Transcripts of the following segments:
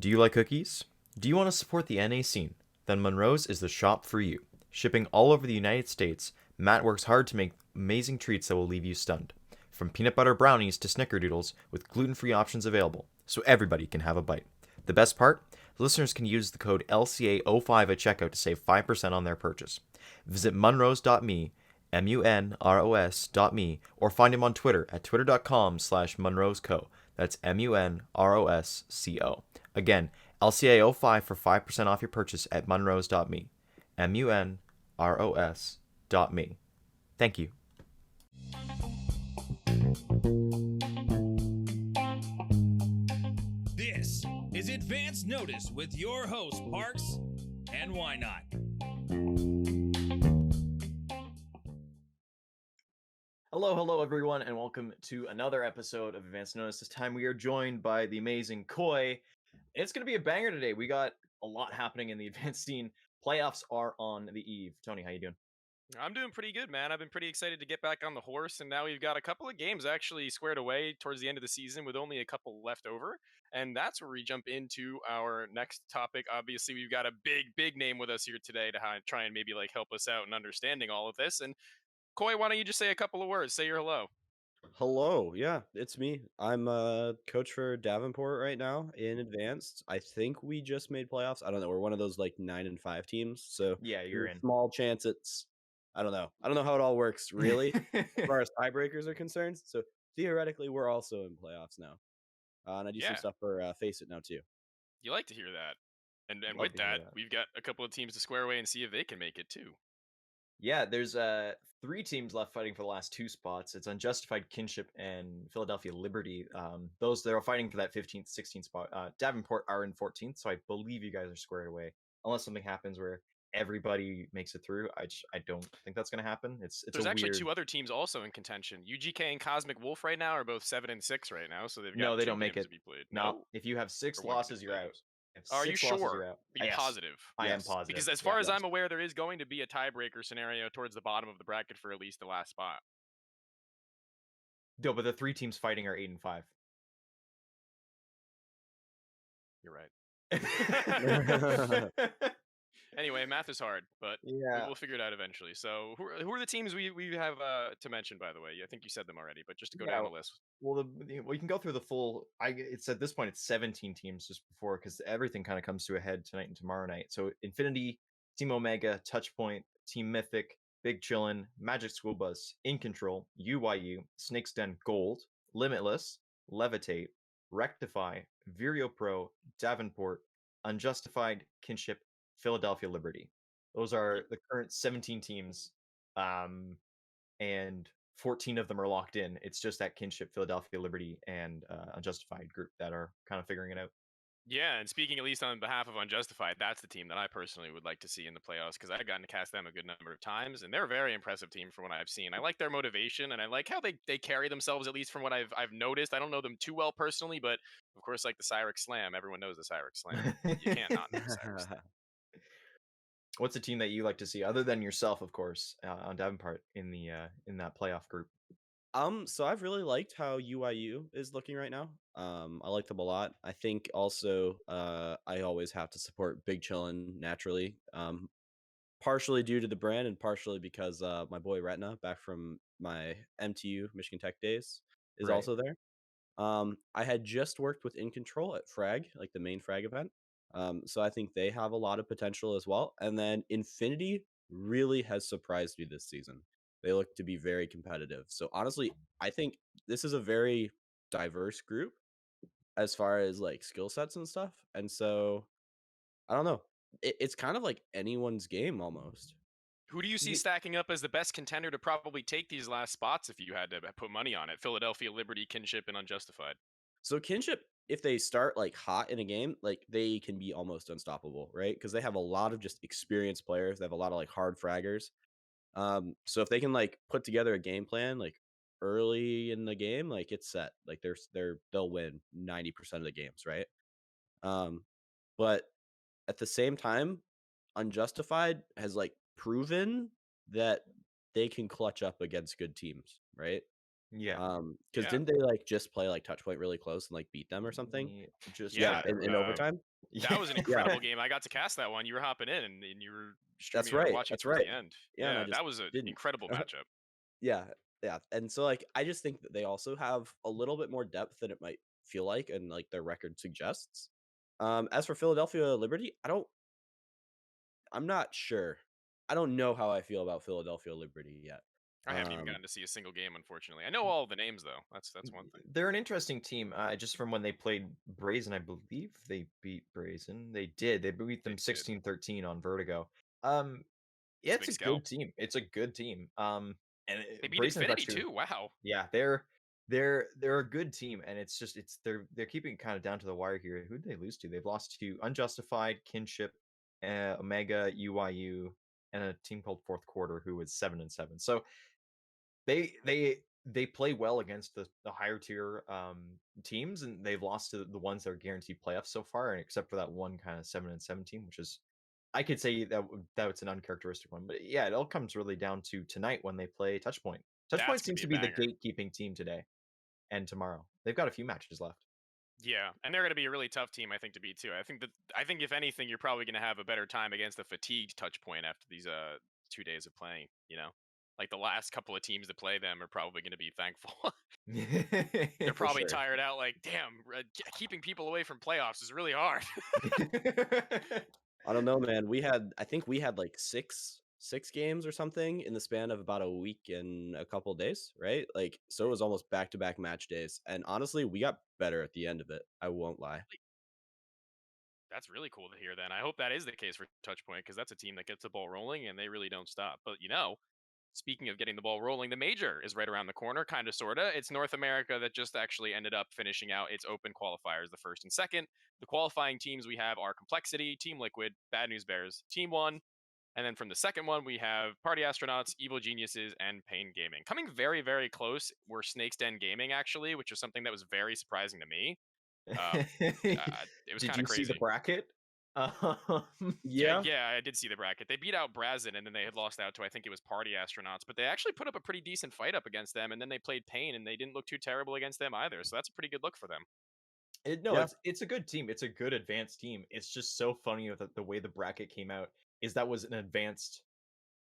Do you like cookies? Do you want to support the NA scene? Then Munro's is the shop for you. Shipping all over the United States, Matt works hard to make amazing treats that will leave you stunned. From peanut butter brownies to snickerdoodles with gluten-free options available, so everybody can have a bite. The best part? Listeners can use the code LCA05 at checkout to save 5% on their purchase. Visit munros.me, munros.me, or find him on Twitter at twitter.com/munrosco. That's MUNROSCO. Again, LCA05 for 5% off your purchase at munros.me. MUNROS.me. Thank you. This is Advance Notice with your host, Parks and ynoT. Hello, everyone, and welcome to another episode of Advanced Notice. This time we are joined by the amazing Koi. It's going to be a banger today. We got a lot happening in the advanced scene. Playoffs are on the eve. Tony, how you doing? I'm doing pretty good, man. I've been pretty excited to get back on the horse, and now we've got a couple of games actually squared away towards the end of the season with only a couple left over. And that's where we jump into our next topic. Obviously, we've got a big name with us here today to try and maybe help us out in understanding all of this. And Koi, why don't you just say a couple of words? Say your hello. Hello, yeah, it's me. I'm coach for Davenport right now in advanced. I think we just made playoffs. I don't know. We're one of those 9-5 teams, so Yeah, you're in. small chance it's. I don't know. I don't know how it all works really, as far as tiebreakers are concerned. So theoretically, we're also in playoffs now, and I do some Yeah, stuff for Face It now too. you like to hear that. And Love with to hear that, that. we've got a couple of teams to square away and see if they can make it too. Yeah, there's three teams left fighting for the last two spots. It's Unjustified Kinship and Philadelphia Liberty. Those that are fighting for that 15th, 16th spot. Davenport are in 14th, so I believe you guys are squared away. Unless something happens where everybody makes it through. I don't think that's going to happen. It's There's a actually weird... two other teams also in contention. UGK and Cosmic Wolf right now are both 7 and 6 right now, so they've No, got they two don't make games it. to be played. No, No, if you have six or one losses, game's you're played. out. If Are you six losses, sure? you're out. Are you Yes, positive? I am Yes. positive. Because as Yeah, far as yes. I'm aware, there is going to be a tiebreaker scenario towards the bottom of the bracket for at least the last spot. No, but the three teams fighting are 8 and 5. You're right. Yeah. Anyway, math is hard, but we'll figure it out eventually. So who are the teams we have to mention, by the way? I think you said them already, but just to go down the list. Well, you can go through the full. It's at this point it's 17 teams just before, because everything kind of comes to a head tonight and tomorrow night. So Infinity, Team Omega, Touchpoint, Team Mythic, Big Chillin', Magic School Bus, In Control, UYU, Snake's Den Gold, Limitless, Levitate, Rectify, Vireo Pro, Davenport, Unjustified, Kinship, Philadelphia Liberty. Those are the current 17 teams, and 14 of them are locked in. It's just that Kinship, Philadelphia Liberty, and Unjustified group that are kind of figuring it out. Yeah, and speaking at least on behalf of Unjustified, that's the team that I personally would like to see in the playoffs because I've gotten to cast them a good number of times, and they're a very impressive team from what I've seen. I like their motivation, and I like how they carry themselves, at least from what I've noticed. I don't know them too well personally, but of course, like the Cyrex Slam, everyone knows the Cyrex Slam. You can't not know the Cyrex Slam. What's a team that you like to see, other than yourself, of course, on Davenport in that playoff group? So I've really liked how UIU is looking right now. I like them a lot. I think also I always have to support Big Chillin' naturally. Partially due to the brand and partially because my boy Retina, back from my MTU Michigan Tech days, is Right. also there. I had just worked with In Control at Frag, like the main Frag event. So I think they have a lot of potential as well. And then Infinity really has surprised me this season. They look to be very competitive. So honestly, I think this is a very diverse group as far as skill sets and stuff. And so I don't know. It's kind of like anyone's game almost. Who do you see Ye- stacking up as the best contender to probably take these last spots if you had to put money on it? Philadelphia, Liberty, Kinship, and Unjustified. So Kinship, if they start hot in a game, they can be almost unstoppable, right? Because they have a lot of just experienced players. They have a lot of hard fraggers. So if they can put together a game plan early in the game, it's set. They'll win 90% of the games, right? But at the same time, Unjustified has proven that they can clutch up against good teams, right? Yeah. Because Yeah. didn't they like just play like touch point really close and like beat them or something? Just Yeah. Yeah, in Uh, overtime. that was an Yeah, incredible game. I got to cast that one. You were hopping in and you were that's streaming or right. watching That's towards right. the end. Yeah, and I Yeah, just that was an didn't. incredible matchup. Yeah, yeah. And so like I just think that they also have a little bit more depth than it might feel like and like their record suggests. As for Philadelphia Liberty, I'm not sure. I don't know how I feel about Philadelphia Liberty yet. I haven't even Um gotten to see a single game, unfortunately. I know all the names though. That's one thing. They're an interesting team. Just from when they played Brazen, I believe they beat Brazen. They did. They beat They them did. 16-13 on Vertigo. Um, yeah, It's a it's big a scalp. good team. It's a good team. And They beat Brazen's Infinity actually, too. Wow. yeah, they're a good team, and they're keeping it kind of down to the wire here. Who did they lose to? They've lost to Unjustified, Kinship, Omega, UYU, and a team called Fourth Quarter, who was 7-7. So they play well against the higher tier teams, and they've lost to the ones that are guaranteed playoffs so far, and except for that one kind of 7-7 team, which is I could say that it's an uncharacteristic one. But yeah, it all comes really down to tonight when they play Touchpoint. That's Touchpoint gonna seems be to a be the banger. gatekeeping team today and tomorrow. They've got a few matches left. Yeah, and they're going to be a really tough team, I think, to beat too. I think if anything, you're probably going to have a better time against the fatigued touch point after these 2 days of playing. Like the last couple of teams that play them are probably going to be thankful. They're For probably sure. tired out. Like, damn, keeping people away from playoffs is really hard. I don't know, man. I think we had like six games or something in the span of about a week and a couple days, right? Like, so it was almost back to back match days. And honestly, we got better at the end of it. I won't lie. That's really cool to hear. Then I hope that is the case for Touchpoint because that's a team that gets the ball rolling and they really don't stop. But speaking of getting the ball rolling, the major is right around the corner, kind of, sort of. It's North America that just actually ended up finishing out its open qualifiers, the first and second. The qualifying teams we have are Complexity, Team Liquid, Bad News Bears, Team One. And then from the second one, we have Party Astronauts, Evil Geniuses, and Pain Gaming. Coming very, very close were Snake's Den Gaming, actually, which was something that was very surprising to me. It was Did kind of you see the crazy. bracket? Yeah, Yeah. yeah, I did see the bracket. They beat out Brazen, and then they had lost out to I think it was Party Astronauts, but they actually put up a pretty decent fight up against them, and then they played Pain, and they didn't look too terrible against them either. So that's a pretty good look for them. No, Yeah. it's a good team. It's a good advanced team. It's just so funny with the way the bracket came out. Is that was an advanced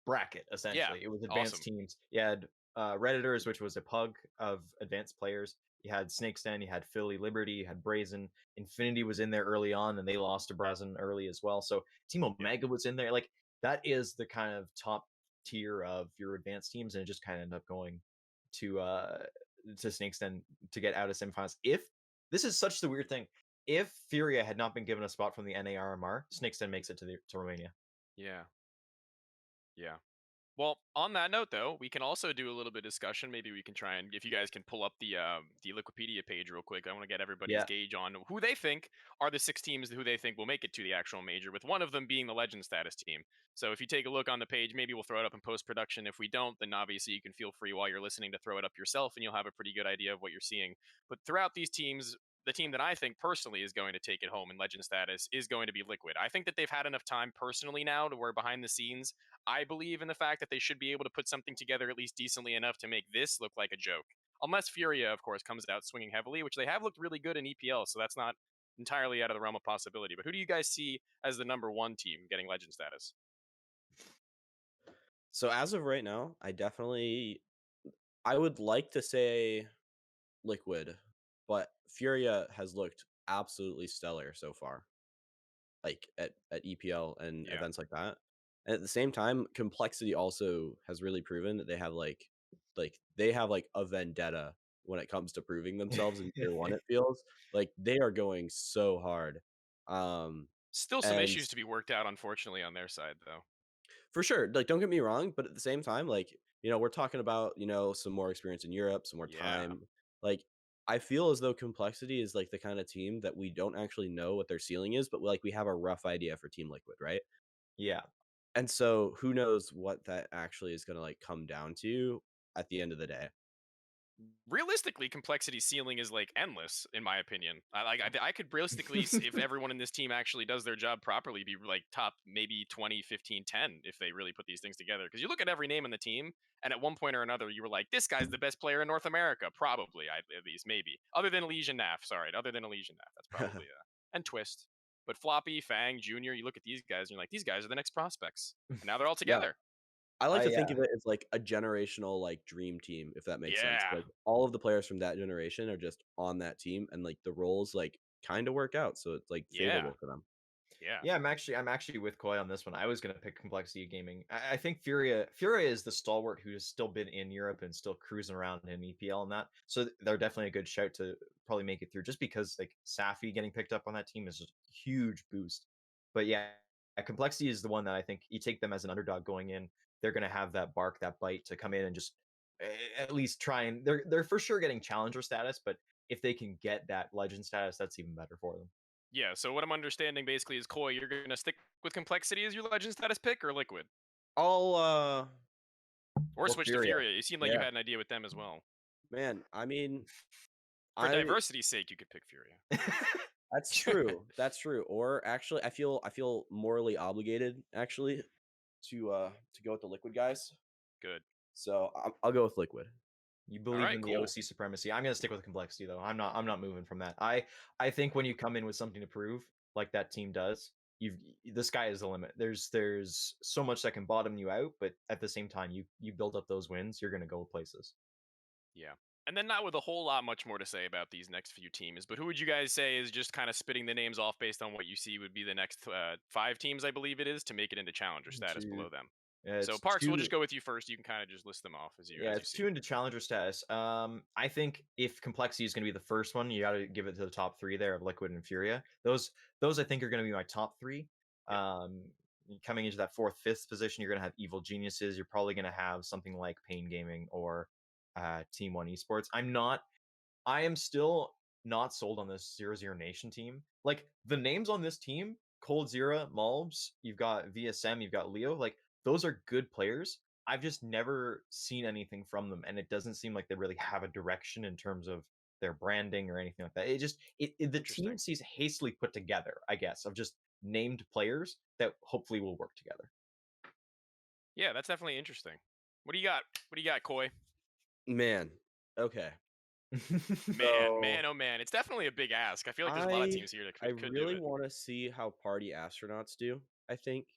bracket Yeah, essentially. It was advanced awesome. teams. You had Redditors, which was a pug of advanced players. You had Snake's Den, you had Philly Liberty, you had Brazen. Infinity was in there early on, and they lost to Brazen early as well. So Team Yeah, Omega was in there. Like that is the kind of top tier of your advanced teams, and it just kind of ended up going to Snake's Den to get out of semifinals. If this is such the weird thing, if Furia had not been given a spot from the NARMR, Snake's Den makes it to Romania. yeah, yeah. Well, on that note, though, we can also do a little bit of discussion. Maybe we can try and if you guys can pull up the Wikipedia page real quick. I want to get everybody's Yeah. gauge on who they think are the 6 teams who they think will make it to the actual major. With one of them being the Legend status team. So if you take a look on the page, maybe we'll throw it up in post production. If we don't, then obviously you can feel free while you're listening to throw it up yourself, and you'll have a pretty good idea of what you're seeing. But throughout these teams, the team that I think personally is going to take it home in Legend status is going to be Liquid. I think that they've had enough time personally now to where behind the scenes I believe in the fact that they should be able to put something together at least decently enough to make this look like a joke. Unless Furia, of course, comes out swinging heavily, which they have looked really good in EPL, so that's not entirely out of the realm of possibility. But who do you guys see as the number one team getting Legend status? So as of right now, I would like to say Liquid, but Furia has looked absolutely stellar so far, like at EPL and Yeah. events like that. And at the same time, Complexity also has really proven that they have like a vendetta when it comes to proving themselves in tier one. It feels like they are going so hard. Um, Still some and issues to be worked out, unfortunately, on their side, though. for sure, like don't get me wrong, but at the same time, like we're talking about some more experience in Europe, some more Yeah. time. Like I feel as though Complexity is like the kind of team that we don't actually know what their ceiling is, but like we have a rough idea for Team Liquid, right? Yeah. And so who knows what that actually is going to like come down to at the end of the day. realistically, Complexity's ceiling is like endless, in my opinion. I could realistically, if everyone in this team actually does their job properly, be like top maybe 20, 15, 10 if they really put these things together. Because you look at every name in the team, and at one point or another, you were like, this guy's the best player in North America, probably, at least, maybe. Other than Elysian Naf, sorry, other than Elysian Naf, that's probably, and Twist. But Floppy, Fang, Junior, you look at these guys, and you're like, these guys are the next prospects. And now they're all Yeah. together. I like I to think of it as like a generational like dream team, if that makes sense. Yeah. Like all of the players from that generation are just on that team, and like the roles like kind of work out, so it's like Yeah. favorable for them. Yeah. I'm actually with Koi on this one. I was gonna pick Complexity Gaming. I think Furia is the stalwart who has still been in Europe and still cruising around in EPL and that. So they're definitely a good shout to probably make it through. Just because like Safi getting picked up on that team is just a huge boost. But yeah, Complexity is the one that I think you take them as an underdog going in. They're gonna have that bark, that bite to come in and just at least try and they're for sure getting challenger status. But if they can get that legend status, that's even better for them. Yeah, so what I'm understanding basically is Koi, you're gonna stick with Complexity as your Legend status pick or Liquid? I'll Or Well, switch to Furia. Furia. You seemed like you Yeah. had an idea with them as well. man, I mean, For I diversity's sake, you could pick Furia. that's true. That's true. Or actually, I feel morally obligated actually to go with the Liquid guys. Good. So I'll go with Liquid. You believe Alright, in the cool. OC supremacy. I'm gonna stick with Complexity though. I'm not moving from that. I think when you come in with something to prove, like that team does, the sky is the limit. There's so much that can bottom you out, but at the same time, you build up those wins, you're gonna go places. Yeah. And then not with a whole lot much more to say about these next few teams, but who would you guys say is just kind of spitting the names off based on what you see would be the next 5 teams, I believe it is, to make it into challenger status below them? So It's Parks, we'll two. just go with you first. You can kind of just list them off as you Yeah, as you it's see. two into challenger status. I think if Complexity is going to be the first one, you got to give it to the top three there of Liquid and Furia. Those I think are going to be my top three. Coming into that fourth, fifth position, you're going to have Evil Geniuses. You're probably going to have something like Pain Gaming or Team One Esports. I am still not sold on this 0-0 Nation team. Like the names on this team, Cold Zero, Malbs, you've got VSM, you've got Leo. Like those are good players. I've just never seen anything from them, and it doesn't seem like they really have a direction in terms of their branding or anything like that. The team Interesting. seems hastily put together, I guess, of just named players that hopefully will work together. Yeah, that's definitely interesting. What do you got? What do you got, Koi? Man, okay. Man, oh man, it's definitely a big ask. I feel like there's a lot of teams here that I could do really it. want to see how Party Astronauts do. I think,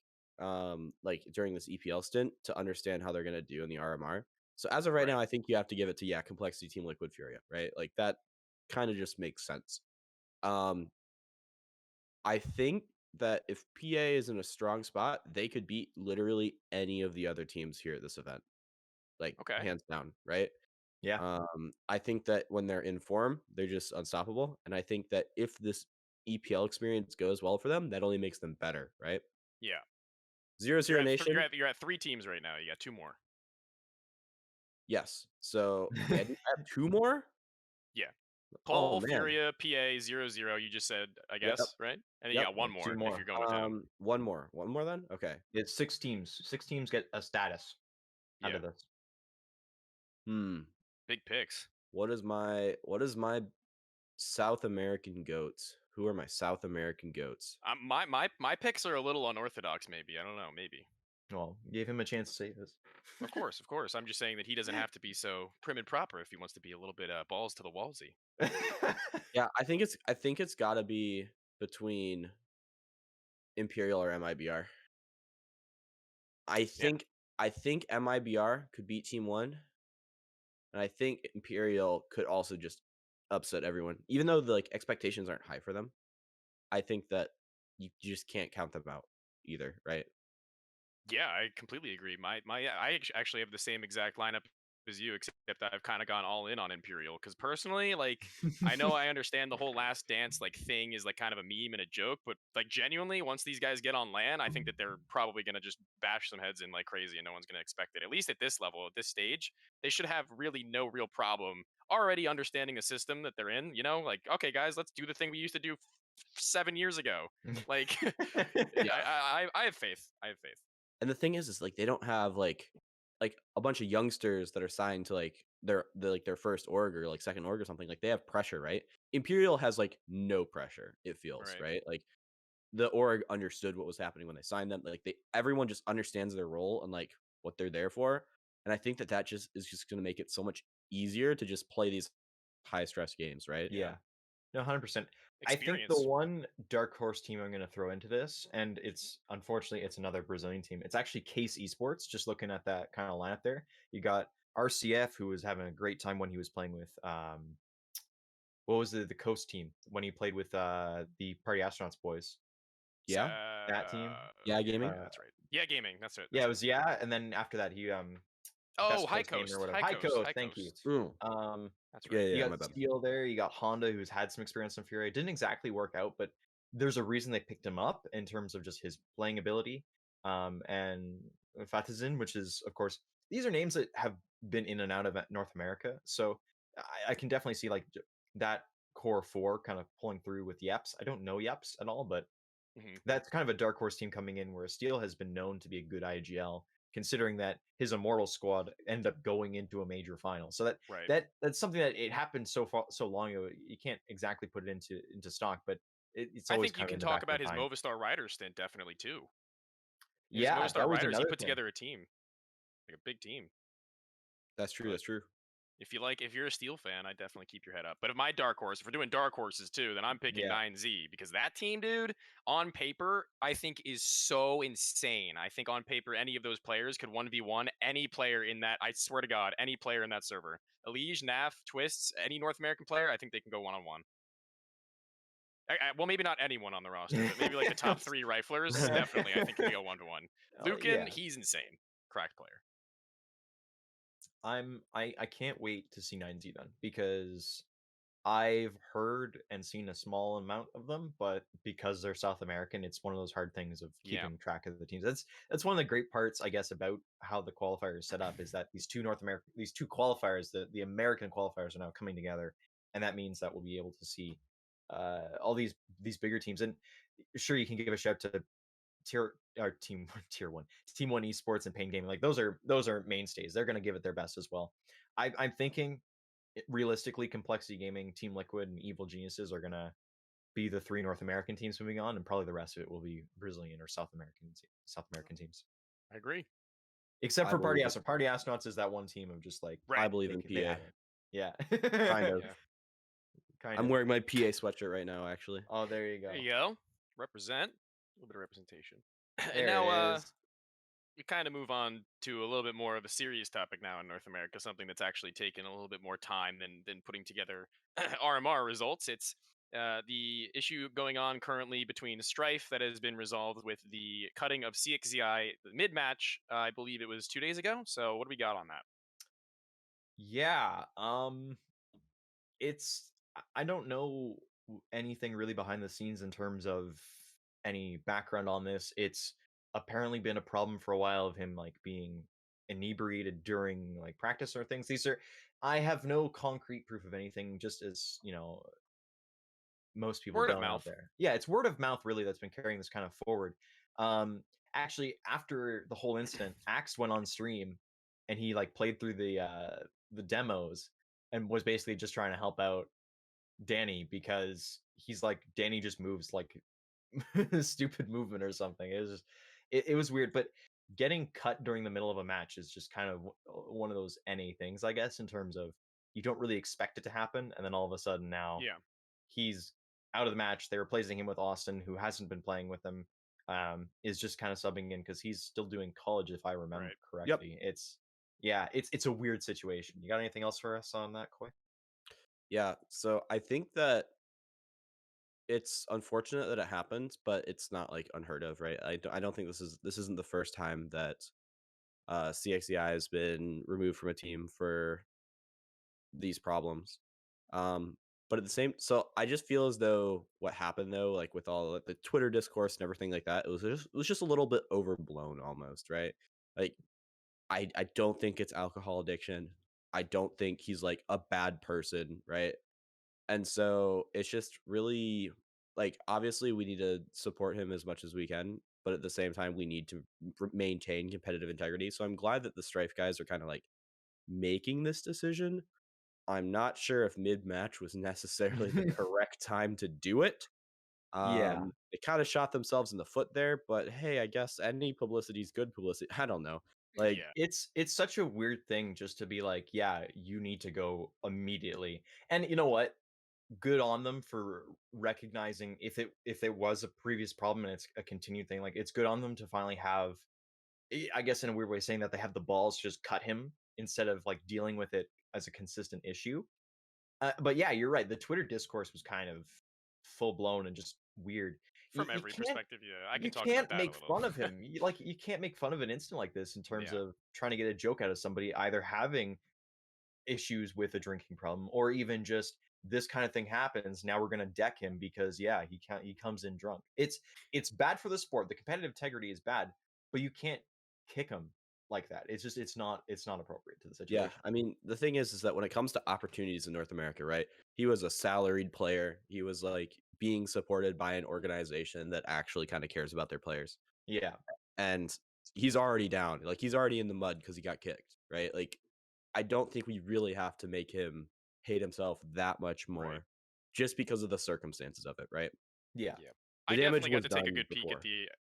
like during this EPL stint to understand how they're gonna do in the RMR. So as of right now, I think you have to give it to Complexity Team Liquid Furia, right? Like that kind of just makes sense. I think that if PA is in a strong spot, they could beat literally any of the other teams here at this event, like Okay. hands down, right? Yeah. I think that when they're in form, they're just unstoppable. And I think that if this EPL experience goes well for them, that only makes them better, right? Yeah. 0-0 Nation. You're at 3 teams right now. You got 2 more. Yes. So I have 2 more. Yeah. Oh Pole, man. Furia, PA, 0-0. You just said, I Yep. guess, right? And then you Yep. got one more, 2 if more. you're going with him. One more then. Okay. It's 6 teams. 6 teams get a status out Yeah. of this. Big picks. What is my South American goats? Who are my South American goats? My picks are a little unorthodox, maybe. I don't know, maybe. Well, gave him a chance to say this. Of course. I'm just saying that he doesn't have to be so prim and proper if he wants to be a little bit balls to the wallsy. Yeah, I think it's got to be between Imperial or MIBR. I think MIBR could beat Team One, and I think Imperial could also just upset everyone, even though the like expectations aren't high for them. I think that you just can't count them out either, right? Yeah, I completely agree. I actually have the same exact lineup as you, except I've kind of gone all in on Imperial because personally, like, I know I understand the whole Last Dance like thing is like kind of a meme and a joke, but like genuinely, once these guys get on LAN, I think that they're probably gonna just bash some heads in like crazy, and no one's gonna expect it. At least at this level, at this stage, they should have really no real problem already understanding the system that they're in. You know, like, okay, guys, let's do the thing we used to do 7 years ago. Like, I have faith. I have faith. And the thing is like they don't have like a bunch of youngsters that are signed to like their first org or like second org or something, like they have pressure, right? Imperial has like no pressure, it feels, Right. right? Like the org understood what was happening when they signed them. Like everyone just understands their role and like what they're there for. And I think that just is just going to make it so much easier to just play these high stress games, right? Yeah. Yeah. No, 100%. I think the Experience. one dark horse team I'm going to throw into this, and it's unfortunately it's another Brazilian team. It's actually Cxzi Esports. Just looking at that kind of lineup there, you got RCF, who was having a great time when he was playing with what was the coast team when he played with the Party Astronauts boys. Yeah. That team. Yeah, gaming. Yeah, that's right. Yeah, gaming. That's it. Yeah, That's it was and then after that he Oh, best High coast gamer or Coast. whatever. High High Coast. Coast, High thank you. Coast. That's Yeah, right. You yeah, got my bad. Steel there. You got Honda, who's had some experience in Fury. It didn't exactly work out, but there's a reason they picked him up in terms of just his playing ability. And Fatizin, which is, of course, these are names that have been in and out of North America. So I can definitely see like that core four kind of pulling through with Yeps. I don't know Yeps at all, but Mhm. that's kind of a dark horse team coming in where Steel has been known to be a good IGL, considering that his Immortal squad ended up going into a major final. So Right. that's something that it happened so long ago. You can't exactly put it into stock, but it's I always think you kind of can in the talk back of about the his mind. Movistar Riders stint definitely too. His Yeah, Movistar that was Riders, he another put thing. together a team, like a big team. That's true. But That's true. if you're a Steel fan, I definitely keep your head up. But if my dark horse, if we're doing dark horses too, then I'm picking Yeah. Cxzi because that team, dude, on paper, I think is so insane. I think on paper, any of those players could 1v1 any player in that. I swear to God, any player in that server. Elige, Naf, Twists, any North American player, I think they can go one on one. Well, maybe not anyone on the roster, but maybe like the top three riflers, definitely, I think can go 1-1. Lucan, Yeah. he's insane. Cracked player. I can't wait to see 9Z then, because I've heard and seen a small amount of them, but because they're South American, it's one of those hard things of Yeah. keeping track of the teams. That's one of the great parts, I guess, about how the qualifier is set up, is that these two qualifiers, the American qualifiers, are now coming together, and that means that we'll be able to see all these bigger teams. And sure, you can give a shout to tier one team one esports and pain gaming. Like those are mainstays. They're going to give it their best as well. I'm thinking realistically, Complexity Gaming, Team Liquid, and Evil Geniuses are gonna be the three North American teams moving on, and probably the rest of it will be Brazilian or South American teams. I agree. Except I for Party believe it. Astronauts. Party Astronauts is that one team of just like Right. I believe in they PA. have it. Yeah, Kind of. Yeah. kind I'm of. wearing my PA sweatshirt right now, actually. Oh, there you go. There you go. Represent. A little bit of representation. And There now, it is. we kind of move on to a little bit more of a serious topic now in North America, something that's actually taken a little bit more time than putting together RMR results. It's the issue going on currently between Strife that has been resolved with the cutting of Cxzi mid-match. I believe it was 2 days ago. So what do we got on that? Yeah. It's I don't know anything really behind the scenes in terms of any background on this. It's apparently been a problem for a while of him like being inebriated during like practice or things. These are I have no concrete proof of anything, just as most people Word of don't out mouth. there. Yeah, it's word of mouth really that's been carrying this kind of forward. Um Actually, after the whole incident, Axe went on stream and he like played through the demos and was basically just trying to help out Danny, because he's like Danny just moves like stupid movement or something. It was just it was weird, but getting cut during the middle of a match is just kind of one of those NA things, I guess, in terms of you don't really expect it to happen, and then all of a sudden now Yeah. he's out of the match. They're replacing him with Austin, who hasn't been playing with them, is just kind of subbing in because he's still doing college, if I remember Right. correctly. It's a weird situation. You got anything else for us on that, Koi? Yeah, so I think that it's unfortunate that it happened, but it's not like unheard of, right? I don't think this isn't the first time that CXCI has been removed from a team for these problems. But at the same, so I just feel as though what happened though, like with all like, the Twitter discourse and everything like that, it was just a little bit overblown almost, right? Like I don't think it's alcohol addiction. I don't think he's like a bad person, right? And so it's just really like obviously we need to support him as much as we can, but at the same time we need to maintain competitive integrity. So I'm glad that the Strife guys are kind of like making this decision. I'm not sure if mid-match was necessarily the correct time to do it. Yeah. They kind of shot themselves in the foot there, but hey, I guess any publicity is good publicity. I don't know. Like, Yeah. It's such a weird thing just to be like, yeah, you need to go immediately. And you know what? Good on them for recognizing if it was a previous problem and it's a continued thing. Like it's good on them to finally have, I guess in a weird way saying that they have the balls to just cut him instead of like dealing with it as a consistent issue. But yeah, you're right. The Twitter discourse was kind of full blown and just weird. You, From you every can't perspective, yeah. I can you talk about can't that a make little. fun of him. You can't make fun of an instant like this in terms Yeah. of trying to get a joke out of somebody either having issues with a drinking problem or even just this kind of thing happens. Now we're gonna deck him because yeah, he comes in drunk. It's bad for the sport. The competitive integrity is bad, but you can't kick him like that. It's not appropriate to the yeah, situation. I mean, the thing is that when it comes to opportunities in North America, right? He was a salaried player. He was like being supported by an organization that actually kind of cares about their players. Yeah. And he's already down. Like he's already in the mud because he got kicked, right? Like I don't think we really have to make him hate himself that much Right. more just because of the circumstances of it, right? Yeah. Yeah. The I damage definitely got was to take a done good peek before.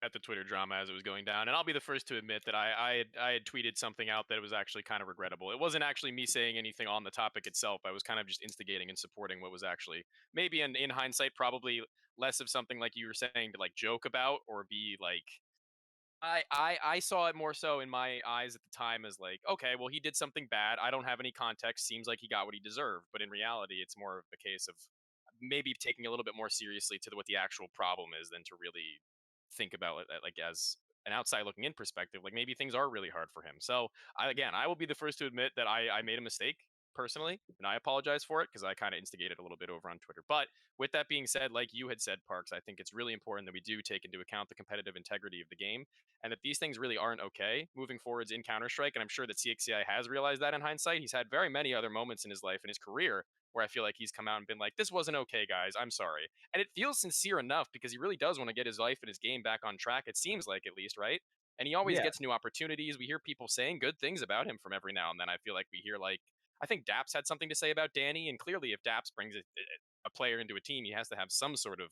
at the Twitter drama as it was going down, and I'll be the first to admit that I had tweeted something out that was actually kind of regrettable. It wasn't actually me saying anything on the topic itself. I was kind of just instigating and supporting what was actually maybe in hindsight probably less of something like you were saying to like joke about or be like I saw it more so in my eyes at the time as like, okay, well, he did something bad. I don't have any context. Seems like he got what he deserved. But in reality, it's more of a case of maybe taking a little bit more seriously to what the actual problem is than to really think about it like as an outside looking in perspective. Like maybe things are really hard for him. So I will be the first to admit that I made a mistake personally, and I apologize for it because I kind of instigated a little bit over on Twitter. But with that being said, like you had said, Parks, I think it's really important that we do take into account the competitive integrity of the game and that these things really aren't okay moving forwards in Counter Strike. And I'm sure that Cxzi has realized that in hindsight. He's had very many other moments in his life and his career where I feel like he's come out and been like, this wasn't okay, guys. I'm sorry. And it feels sincere enough because he really does want to get his life and his game back on track. It seems like, at least, right? And he always Yeah. gets new opportunities. We hear people saying good things about him from every now and then. I feel like we hear, like, I think Daps had something to say about Danny. And clearly, if Daps brings a player into a team, he has to have some sort of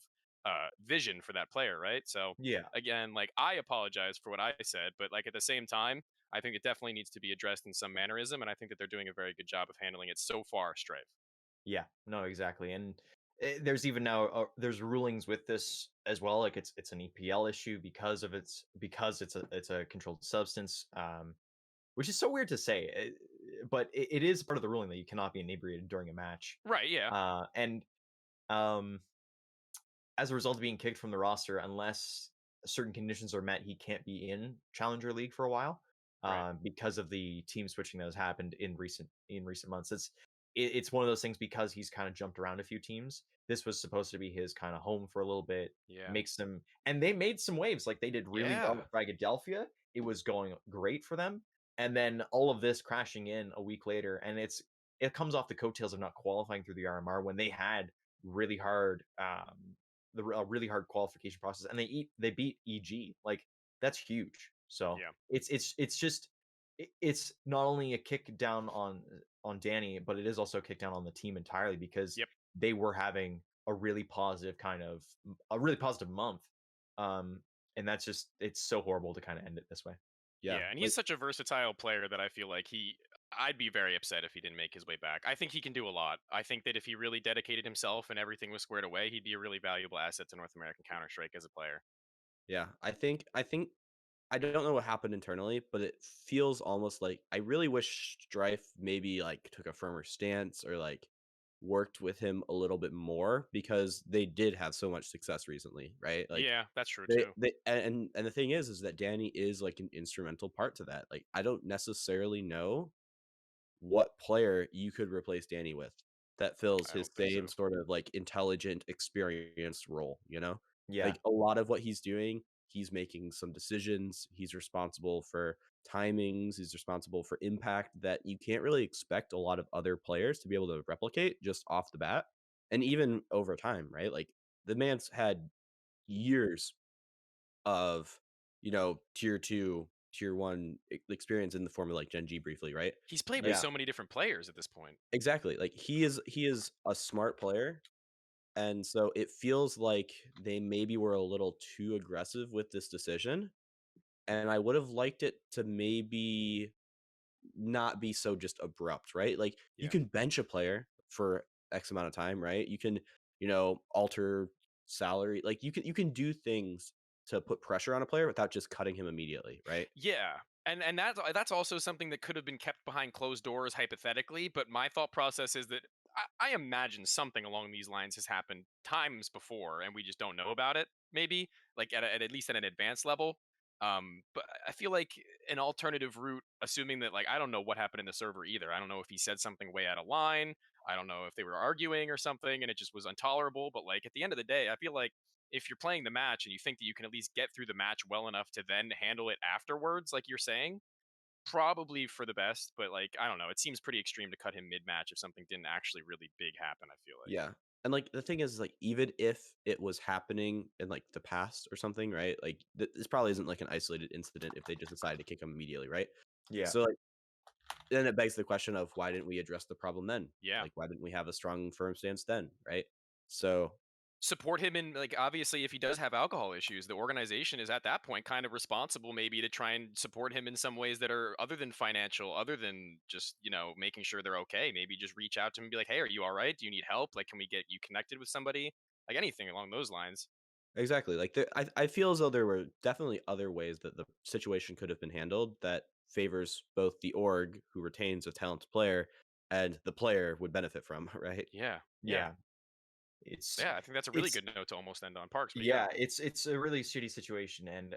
vision for that player, right? So Yeah. again, like I apologize for what I said, but like at the same time, I think it definitely needs to be addressed in some mannerism, and I think that they're doing a very good job of handling it so far, Strafe. Yeah, no, exactly. And there's even now there's rulings with this as well. Like it's an EPL issue because it's a controlled substance, which is so weird to say, but it is part of the ruling that you cannot be inebriated during a match. Right? Yeah. And um, as a result of being kicked from the roster, unless certain conditions are met, he can't be in Challenger League for a while Right. because of the team switching that has happened in recent months. It's one of those things because he's kind of jumped around a few teams. This was supposed to be his kind of home for a little bit. Yeah. Makes them and they made some waves. Like they did really well Yeah. with Philadelphia. It was going great for them, and then all of this crashing in a week later, and it comes off the coattails of not qualifying through the RMR when they had really hard a really hard qualification process, and they beat EG. Like that's huge. So Yeah. it's just it's not only a kick down on Danny, but it is also a kick down on the team entirely because Yep. they were having a really positive month. Um, and that's just it's so horrible to kind of end it this way. Yeah, Yeah, and he's like such a versatile player that I feel like I'd be very upset if he didn't make his way back. I think he can do a lot. I think that if he really dedicated himself and everything was squared away, he'd be a really valuable asset to North American Counter Strike as a player. yeah, I think I don't know what happened internally, but it feels almost like I really wish Strife maybe like took a firmer stance or like worked with him a little bit more because they did have so much success recently, right? Like Yeah, that's true they too. they and the thing is that Danny is like an instrumental part to that. Like I don't necessarily know what player you could replace Danny with that fills I his don't think same so. sort of like intelligent, experienced role, you know? Yeah, Like a lot of what he's doing, he's making some decisions, he's responsible for timings, he's responsible for impact that you can't really expect a lot of other players to be able to replicate just off the bat. And even over time, right? Like the man's had years of, tier 2 tier 1 experience in the form of like Gen G briefly, right? He's played with Yeah. so many different players at this point. Exactly. Like he is a smart player, and so it feels like they maybe were a little too aggressive with this decision, and I would have liked it to maybe not be so just abrupt, right? Like you Yeah. can bench a player for X amount of time, right? You can, alter salary. Like you can do things to put pressure on a player without just cutting him immediately, right? Yeah. And that's also something that could have been kept behind closed doors hypothetically, but my thought process is that I imagine something along these lines has happened times before and we just don't know about it, maybe, like at least at an advanced level. But I feel like an alternative route, assuming that, like, I don't know what happened in the server either. I don't know if he said something way out of line. I don't know if they were arguing or something and it just was intolerable. But like at the end of the day, I feel like if you're playing the match and you think that you can at least get through the match well enough to then handle it afterwards, like you're saying, probably for the best. But like, I don't know, it seems pretty extreme to cut him mid match if something didn't actually really big happen, I feel like. Yeah. And like the thing is, like, even if it was happening in like the past or something, right? Like this probably isn't like an isolated incident if they just decided to kick him immediately, right? Yeah. So like then it begs the question of why didn't we address the problem then? Yeah. Like why didn't we have a strong firm stance then, right? So Support him in, like, obviously if he does have alcohol issues, the organization is at that point kind of responsible maybe to try and support him in some ways that are other than financial, other than just, making sure they're okay. Maybe just reach out to him and be like, hey, are you all right? Do you need help? Like, can we get you connected with somebody? Like anything along those lines. exactly. Like I feel as though there were definitely other ways that the situation could have been handled that favors both the org who retains a talented player and the player would benefit from, right? Yeah. Yeah. Yeah. It's Yeah. I think that's a really it's good note to almost end on, Parks. What do you got? yeah, it's a really shitty situation, and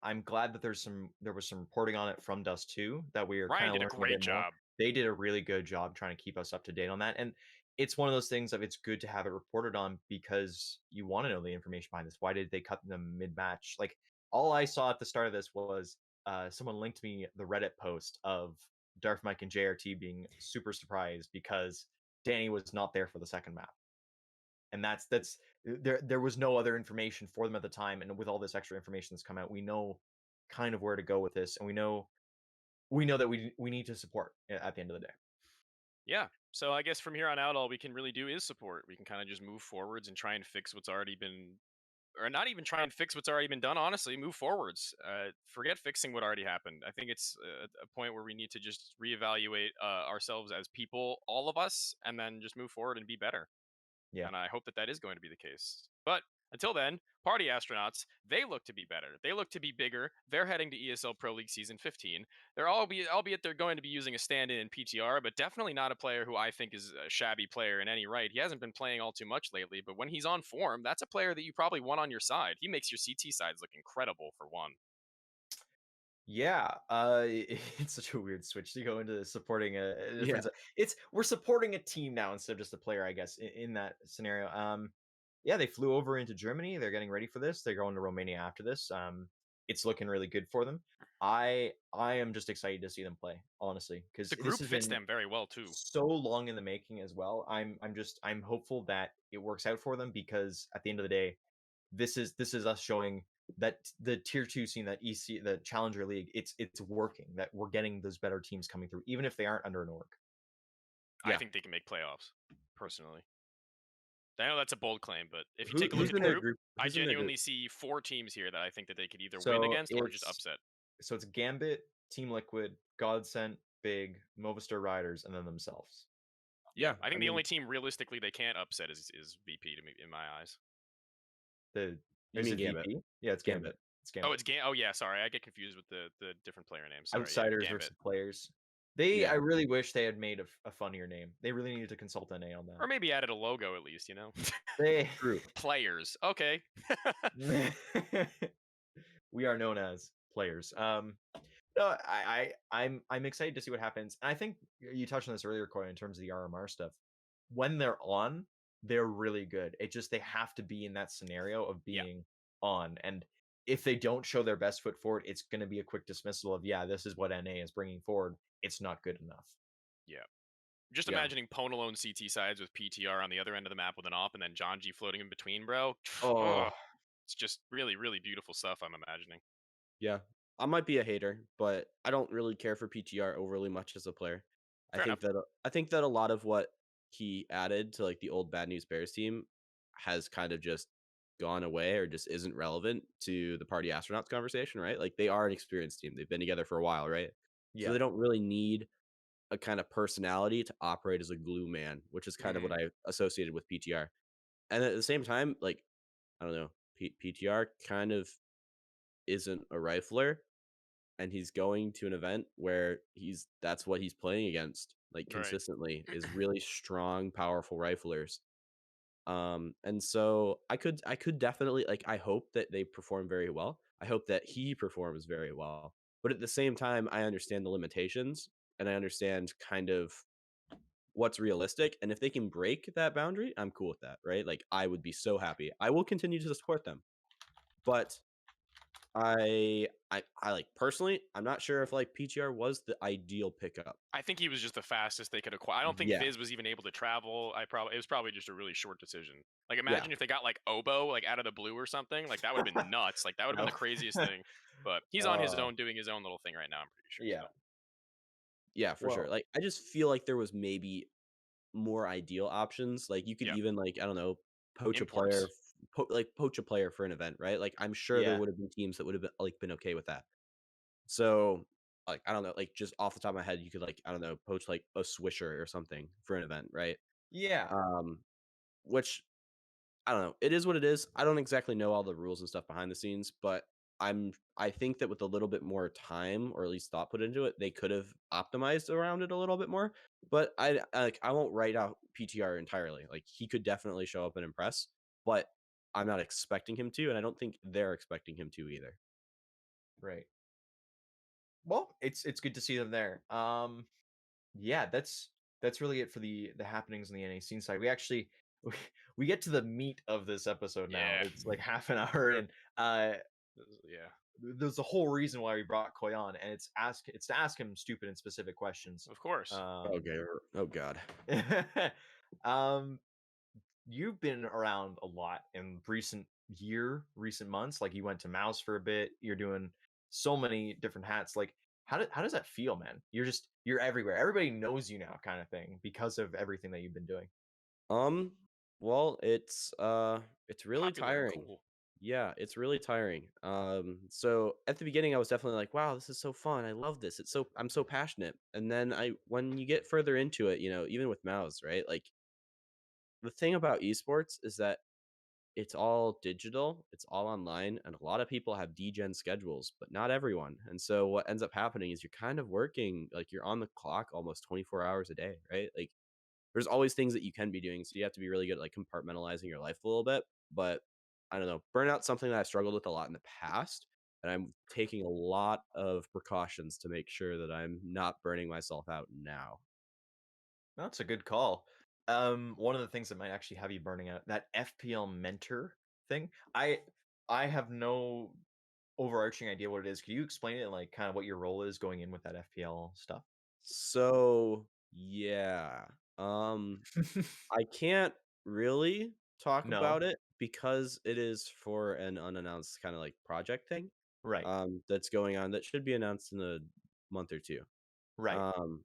I'm glad that there was some reporting on it from Dust 2 that we are Ryan kind of did a learning a great bit more. job. They did a really good job trying to keep us up to date on that, and it's one of those things of it's good to have it reported on because you want to know the information behind this. Why did they cut them mid match? Like all I saw at the start of this was someone linked me the Reddit post of Darth Mike and JRT being super surprised because Danny was not there for the second map, and that's there was no other information for them at the time, and with all this extra information that's come out, we know kind of where to go with this, and we know that we need to support at the end of the day. Yeah. So I guess from here on out, all we can really do is support. We can kind of just move forwards and try and fix what's already been, or not even try and fix what's already been done. Honestly, move forwards. Forget fixing what already happened. I think it's a point where we need to just reevaluate ourselves as people, all of us, and then just move forward and be better. Yeah. And I hope that that is going to be the case. But until then, party astronauts, they look to be better. They look to be bigger. They're heading to ESL Pro League Season 15. Albeit they're going to be using a stand-in in PTR, but definitely not a player who I think is a shabby player in any right. He hasn't been playing all too much lately, but when he's on form, that's a player that you probably want on your side. He makes your CT sides look incredible for one. Yeah, it's such a weird switch to go into supporting a Yeah. different. It's we're supporting a team now instead of just a player, I guess, in that scenario. Yeah, they flew over into Germany. They're getting ready for this. They're going to Romania after this. It's looking really good for them. I am just excited to see them play, honestly, because The this group has fits been them very well too. so long in the making as well. I'm hopeful that it works out for them because at the end of the day, this is us showing that the tier 2 scene, that EC, the Challenger League, it's working, that we're getting those better teams coming through even if they aren't under an org. I Yeah. think they can make playoffs, personally. I know that's a bold claim, but if you Who take a look who's at the in their group, group? I Who's in their group? genuinely see 4 teams here that I think that they could either win So against or just it's upset. so it's Gambit, Team Liquid, Godsent, Big, Movistar Riders, and then themselves. Yeah, Yeah, I think I the only mean, team realistically they can't upset is VP to me in my eyes. The you is mean it Gambit. VP? Yeah, it's Gambit. Gambit. It's Oh, Gambit. it's Oh yeah, sorry, I get confused with the different player names. Sorry, yeah, Outsiders Gambit. versus players. I Yeah. really wish they had made a funnier name. They really needed to consult NA on Or that. maybe added a logo at least, you know. They True. Players. Okay. we are known as players. No, I'm excited to see what happens. And I think you touched on this earlier, Koi, in terms of the RMR stuff. When they're on, they're really good. It just they have to be in that scenario of Yeah. being on. And if they don't show their best foot forward, it's going to be a quick dismissal of, yeah, this is what NA is bringing forward. It's not good enough. Yeah. Just Yeah. imagining Ponalone CT sides with PTR on the other end of the map with an op and then John G floating in between, bro. Oh, It's just really, really beautiful stuff I'm imagining. Yeah. I might be a hater, but I don't really care for PTR overly much as a player. Fair enough. I think that a lot of what he added to like the old Bad News Bears team has kind of just gone away or just isn't relevant to the party astronauts conversation, right? Like they are an experienced team. They've been together for a while, right? So Yeah. they don't really need a kind of personality to operate as a glue man, which is kind of what Mhm. I associated with PTR. And at the same time, like I don't know, PTR kind of isn't a rifler, and he's going to an event where that's what he's playing against, like Right. consistently, is really strong, powerful riflers. And so I could definitely like I hope that they perform very well. I hope that he performs very well. But at the same time, I understand the limitations and I understand kind of what's realistic. And if they can break that boundary, I'm cool with that, right? Like I would be so happy. I will continue to support them. But I like personally, I'm not sure if like PTR was the ideal pickup. I think he was just the fastest they could acquire. I don't think Yeah. Fizz was even able to travel. It was probably just a really short decision. Like Yeah. imagine if they got like Obo like out of the blue or something. Like that would have been nuts. Like that would have been No. the craziest thing. But he's on his Uh, own doing his own little thing right now, I'm pretty sure. yeah. So Yeah, for sure. Well, Like I just feel like there was maybe more ideal options. Like you could yeah. even like I don't know, Imports. poach a player for an event, right? Like I'm sure there yeah. would have been teams that would have been okay with that. So like I don't know, like just off the top of my head, you could like I don't know, poach like a Swisher or something for an event, right? Yeah. Um, which I don't know. It is what it is. I don't exactly know all the rules and stuff behind the scenes, but I think that with a little bit more time or at least thought put into it, they could have optimized around it a little bit more. But I won't write out PTR entirely. Like he could definitely show up and impress, but I'm not expecting him to, and I don't think they're expecting him to either. Right. Well, it's good to see them there. Yeah, that's really it for the happenings in the NA scene side. We actually we, we get to the meat of this episode now. Yeah. It's like half an hour and Yeah. there's a whole reason why we brought Koi on, and it's to ask him stupid and specific questions. Of course. Okay. Oh God. Um you've been around a lot in recent months. Like you went to Mouse for a bit. You're doing so many different hats. Like how does that feel, man? You're everywhere. Everybody knows you now, kind of thing, because of everything that you've been doing. Um, well, it's really Popular and tiring. cool. Yeah, it's really tiring. So at the beginning I was definitely like, wow, this is so fun. I love this. I'm so passionate. And then when you get further into it, even with Mouse, right? Like the thing about esports is that it's all digital, it's all online, and a lot of people have degen schedules, but not everyone. And so what ends up happening is you're kind of working like you're on the clock almost 24 hours a day, right? Like there's always things that you can be doing, so you have to be really good at like compartmentalizing your life a little bit. But I don't know, burnout's something that I've struggled with a lot in the past, and I'm taking a lot of precautions to make sure that I'm not burning myself out now. That's a good call. One of the things that might actually have you burning out, that FPL mentor thing. I have no overarching idea what it is. Could you explain it and like kind of what your role is going in with that FPL stuff? So yeah, um, I can't really talk No. about it because it is for an unannounced kind of like project thing Right. that's going on that should be announced in a month or two. Right. Um,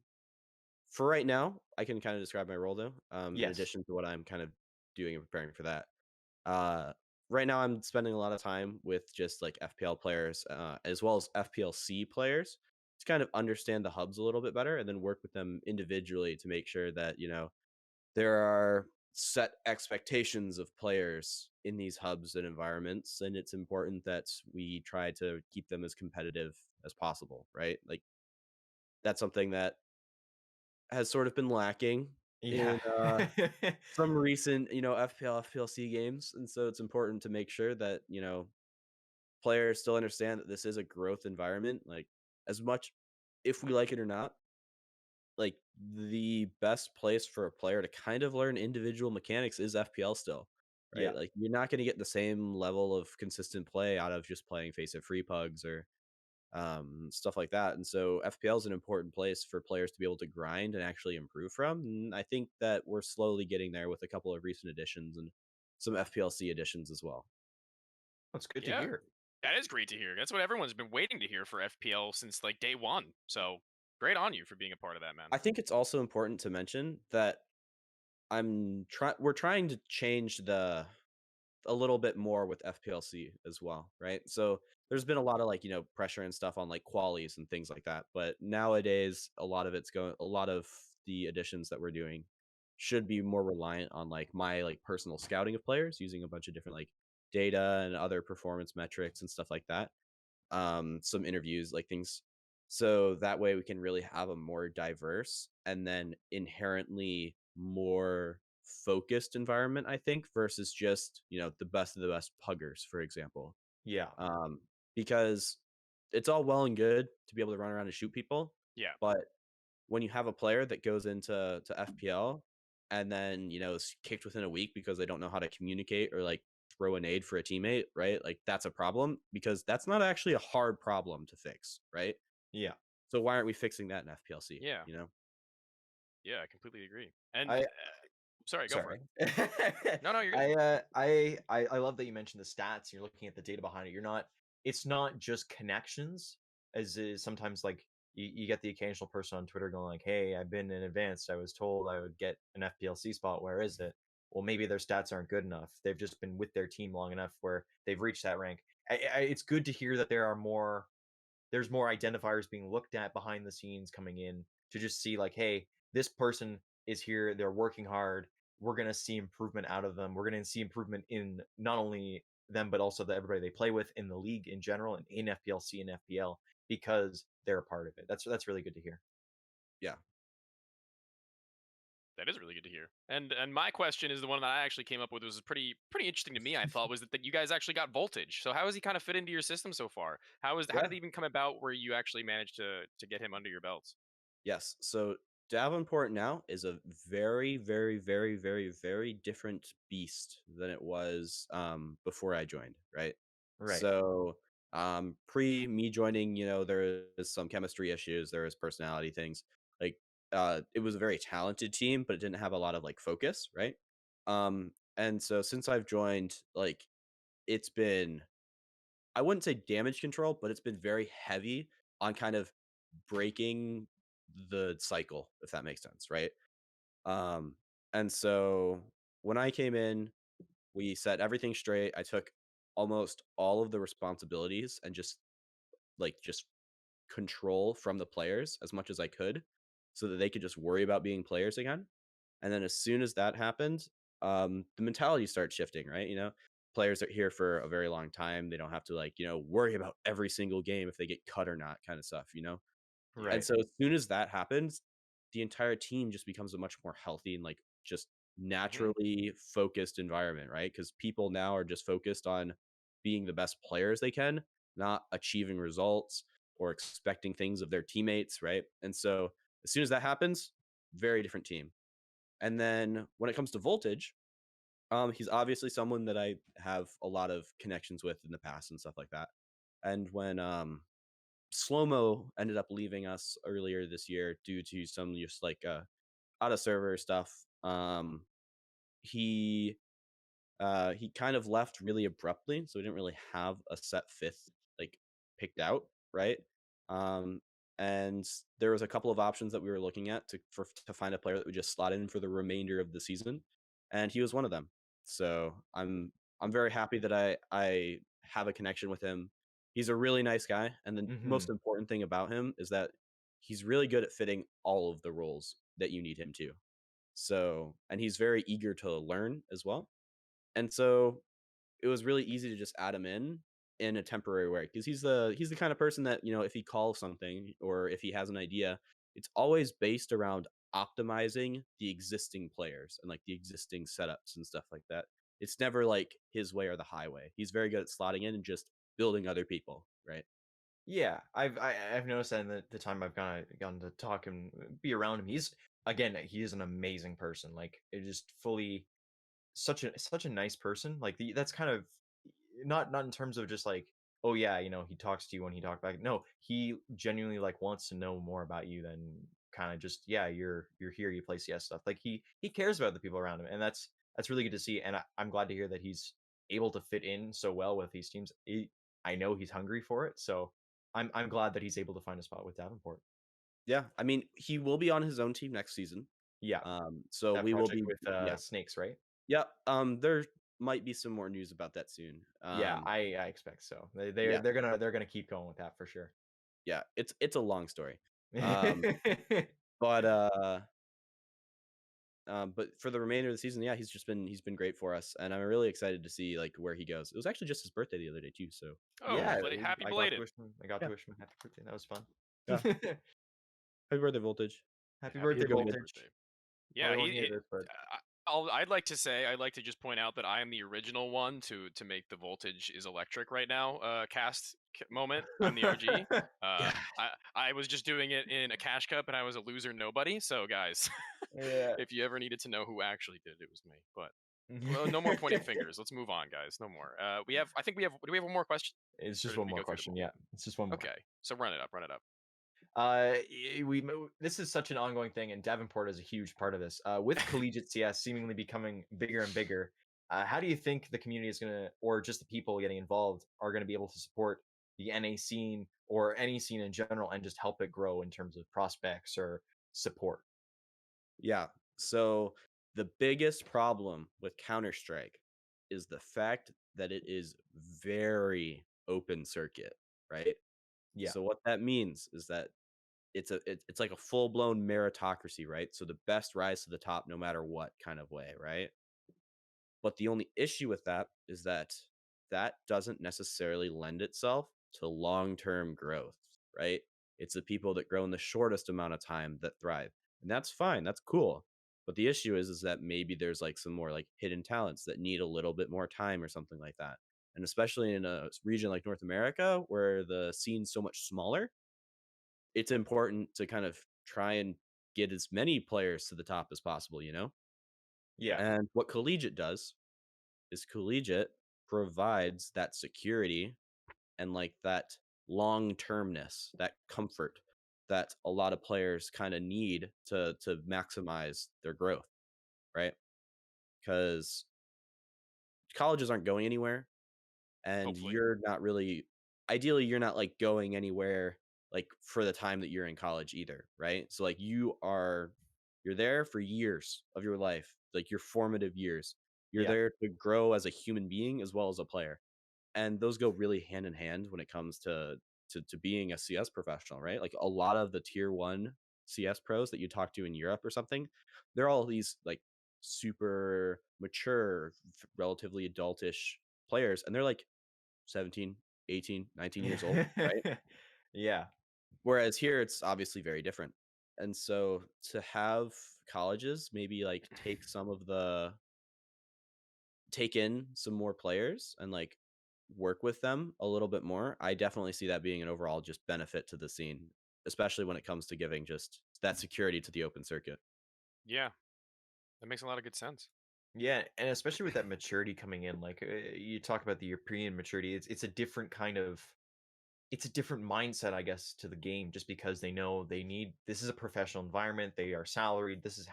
For right now, I can kind of describe my role though. In Yes. addition to what I'm kind of doing and preparing for that. Uh, right now, I'm spending a lot of time with just like FPL players, as well as FPLC players, to kind of understand the hubs a little bit better, and then work with them individually to make sure that there are set expectations of players in these hubs and environments, and it's important that we try to keep them as competitive as possible. Right, like that's something that has sort of been lacking Yeah. in some recent, FPL, FPLC games. And so it's important to make sure that, players still understand that this is a growth environment. Like, as much if we like it or not, like, the best place for a player to kind of learn individual mechanics is FPL still, Yeah. right? Like, you're not going to get the same level of consistent play out of just playing face it free pugs or stuff like that. And so FPL is an important place for players to be able to grind and actually improve from. And I think that we're slowly getting there with a couple of recent additions and some FPLC additions as well. That's good to Yeah. hear. That is great to hear. That's what everyone's been waiting to hear for FPL since like day one. So great on you for being a part of that, man. I think it's also important to mention that we're trying to change a little bit more with FPLC as well, right? So there's been a lot of like, pressure and stuff on like qualies and things like that. But nowadays, a lot of the additions that we're doing should be more reliant on like my like personal scouting of players using a bunch of different like data and other performance metrics and stuff like that. Some interviews, like things. So that way we can really have a more diverse and then inherently more focused environment, I think, versus just, the best of the best puggers, for example. Yeah. Um, because it's all well and good to be able to run around and shoot people, Yeah. but when you have a player that goes into FPL and then, is kicked within a week because they don't know how to communicate or like throw a nade for a teammate, right? Like that's a problem because that's not actually a hard problem to fix, right? Yeah. So why aren't we fixing that in FPLC, Yeah. you know? Yeah, I completely agree. And I sorry, go for Sorry. it. No, no, you're good. I love that you mentioned the stats. You're looking at the data behind it. It's not just connections, as is sometimes like you get the occasional person on Twitter going like, "Hey, I've been in advanced. I was told I would get an FPLC spot. Where is it?" Well, maybe their stats aren't good enough. They've just been with their team long enough where they've reached that rank. It's good to hear that there's more identifiers being looked at behind the scenes coming in to just see like, hey, this person is here, they're working hard, we're going to see improvement out of them, we're going to see improvement in not only them but also everybody they play with in the league in general and in FPLC and FPL because they're a part of it. That's really good to hear. Yeah. That is really good to hear. And my question is the one that I actually came up with, was pretty interesting to me. I thought was that you guys actually got Voltage. So how has he kind of fit into your system so far? How Yeah. did it even come about where you actually managed to get him under your belts? Yes. So Davenport now is a very, very, very, very, very different beast than it was before I joined, right? Right. So pre me joining, there is some chemistry issues, there is personality things. Like it was a very talented team, but it didn't have a lot of like focus, right? And so since I've joined, like it's been, I wouldn't say damage control, but it's been very heavy on kind of breaking the cycle, if that makes sense, right? Um, and so when I came in, we set everything straight. I took almost all of the responsibilities and just control from the players as much as I could so that they could just worry about being players again. And then as soon as that happened, the mentality starts shifting, right? Players are here for a very long time. They don't have to like, worry about every single game if they get cut or not kind of stuff. Yeah. And Right. so as soon as that happens, the entire team just becomes a much more healthy and like just Hmm. naturally focused environment, right? Because people now are just focused on being the best players they can, not achieving results or expecting things of their teammates, right? And so as soon as that happens, very different team. And then when it comes to Voltage, he's obviously someone that I have a lot of connections with in the past and stuff like that. And when Slow Mo ended up leaving us earlier this year due to some just like out of server stuff. He he kind of left really abruptly, so we didn't really have a set fifth like picked out, right? Um, and there was a couple of options that we were looking at to find a player that would just slot in for the remainder of the season, and he was one of them. So I'm very happy that I have a connection with him. He's a really nice guy, and the Hmm. most important thing about him is that he's really good at fitting all of the roles that you need him to. So, and he's very eager to learn as well. And so it was really easy to just add him in a temporary way because he's the kind of person that if he calls something or if he has an idea, it's always based around optimizing the existing players and like the existing setups and stuff like that. It's never like his way or the highway. He's very good at slotting in and just building other people, right? Yeah, I've noticed that in the time I've gotten to talk and be around him. He is an amazing person. Like it just fully such a nice person. Like that's kind of not in terms of just like, oh yeah, he talks to you when he talks back. No, he genuinely like wants to know more about you than kind of just, yeah, you're here, you play CS stuff. Like he cares about the people around him, and that's really good to see. And I'm glad to hear that he's able to fit in so well with these teams. I know he's hungry for it. So I'm glad that he's able to find a spot with Davenport. Yeah, I mean, he will be on his own team next season. Yeah, So that we will project be, with yeah, Snakes, right? yeah. There might be some more news about that soon. Yeah, I expect so. Yeah, They're gonna keep going with that for sure. yeah. It's a long story. Um, but but for the remainder of the season, yeah, he's been great for us, and I'm really excited to see like where he goes. It was actually just his birthday the other day too, so Oh, Yeah, happy I got to belated. wish him. I got yeah, to wish him a happy birthday. That was fun. yeah. Happy birthday, Voltage. Happy Happy birthday, You're a good belated man. birthday. Voltage. Yeah, Probably won't hear this, but I'd like to say I'd like to just point out that I am the original one to make the Voltage is electric right now moment. I'm the RG. Yeah. I was just doing it in a cash cup and I was a loser nobody. So guys, yeah. if you ever needed to know who actually did it, it was me. But well, no more pointing fingers. Let's move on, guys. No more. I think we have. Do we have one more question? It's Or just did one we more go through them question. all? Yeah, it's just one more. Okay, so run it up. Run it up. This is such an ongoing thing, and Davenport is a huge part of this. With collegiate CS seemingly becoming bigger and bigger, how do you think the community is gonna, or just the people getting involved, are gonna be able to support the NA scene or any scene in general, and just help it grow in terms of prospects or support? Yeah. So the biggest problem with Counter-Strike is the fact that it is very open circuit, right? Yeah, So what that means is that it's like a full-blown meritocracy, right? So the best rise to the top no matter what kind of way, right? But the only issue with that is that that doesn't necessarily lend itself to long-term growth, right? It's the people that grow in the shortest amount of time that thrive. And that's fine. That's cool. But the issue is that maybe there's like some more like hidden talents that need a little bit more time or something like that. And especially in a region like North America where the scene's so much smaller, it's important to kind of try and get as many players to the top as possible, you know? yeah, And what collegiate does is collegiate provides that security and like that long termness, that comfort that a lot of players kind of need to maximize their growth, right? Because colleges aren't going anywhere, and Hopefully. you're not really, ideally you're not like going anywhere like for the time that you're in college either, right? So like you're there for years of your life, like your formative years. You're yeah, there to grow as a human being as well as a player, and those go really hand in hand when it comes to being a CS professional, right? Like a lot of the tier 1 CS pros that you talk to in Europe or something, they're all these like super mature, relatively adultish players, and they're like 17, 18, 19 years old, right? yeah, Whereas here it's obviously very different. And so to have colleges maybe like take in some more players and like work with them a little bit more, I definitely see that being an overall just benefit to the scene, especially when it comes to giving just that security to the open circuit. Yeah, that makes a lot of good sense. yeah, and especially with that maturity coming in, like you talk about the European maturity, it's a different kind of, it's a different mindset, I guess, to the game, just because they know they need, this is a professional environment, they are salaried, this is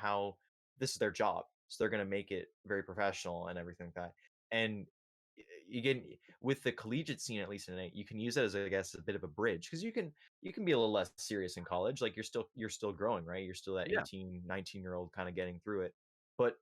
their job. So they're gonna make it very professional and everything like that. And you get with the collegiate scene, at least in it, you can use it as, I guess, a bit of a bridge, because you can be a little less serious in college. Like you're still growing, right? You're still that Yeah, 18, 19 year old kind of getting through it. But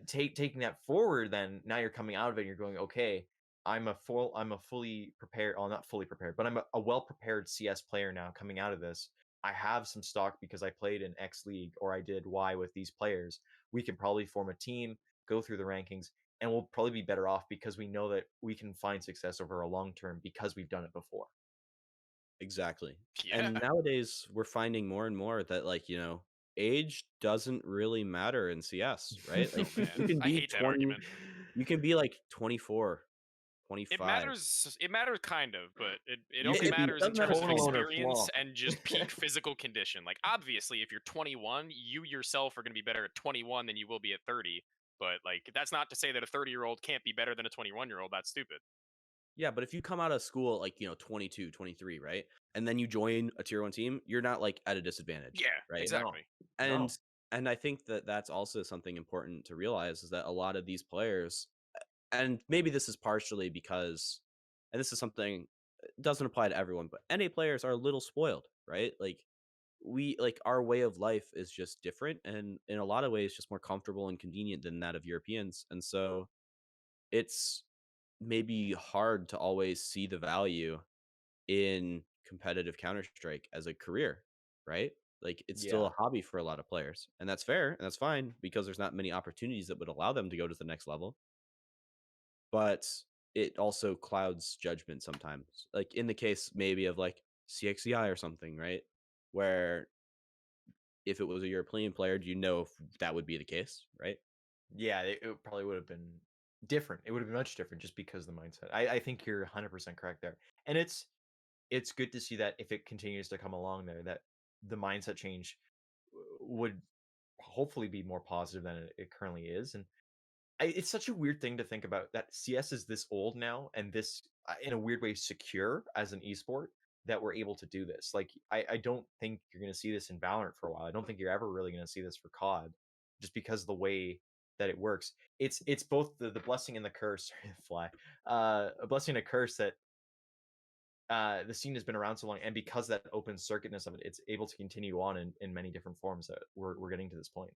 taking that forward, then now you're coming out of it and you're going, okay, I'm a fully prepared, well, not fully prepared, but I'm a well prepared CS player now coming out of this. I have some stock because I played in X league or I did Y with these players. We can probably form a team, go through the rankings, and we'll probably be better off because we know that we can find success over a long term because we've done it before. exactly. Yeah. And nowadays we're finding more and more that like, age doesn't really matter in CS, right? Like Oh you man, can I be hate that 20, argument. you can be like 24, It 25. matters. It matters kind of, but it You only could be matters in doesn't matter terms of total owner experience flaw. and just peak physical condition. Like obviously, if you're 21, you yourself are going to be better at 21 than you will be at 30. But like that's not to say that a 30-year-old can't be better than a 21-year-old. That's stupid. Yeah, but if you come out of school at like, 22, 23, right? And then you join a tier 1 team, you're not like at a disadvantage, Yeah, right? No, exactly. no. And I think that that's also something important to realize is that a lot of these players, and maybe this is partially because and this is something doesn't apply to everyone, but NA players are a little spoiled, right? Like our way of life is just different, and in a lot of ways just more comfortable and convenient than that of Europeans. And so it's maybe hard to always see the value in competitive Counter-Strike as a career, right? Like it's still Yeah. a hobby for a lot of players. And that's fair and that's fine because there's not many opportunities that would allow them to go to the next level. But it also clouds judgment sometimes. Like in the case maybe of like CXCI or something, right? Where if it was a European player, do you know if that would be the case, right? Yeah, it probably would have been different. It would have been much different just because of the mindset. I think you're 100% correct there. And it's good to see that if it continues to come along there, that the mindset change would hopefully be more positive than it currently is. And it's such a weird thing to think about that CS is this old now and this, in a weird way, secure as an esport that we're able to do this. Like, I don't think you're going to see this in Valorant for a while. I don't think you're ever really going to see this for COD, just because of the way that it works. It's both the blessing and the curse. Fly, a blessing and a curse that the scene has been around so long, and because of that open circuitness of it, it's able to continue on in many different forms that we're getting to this point.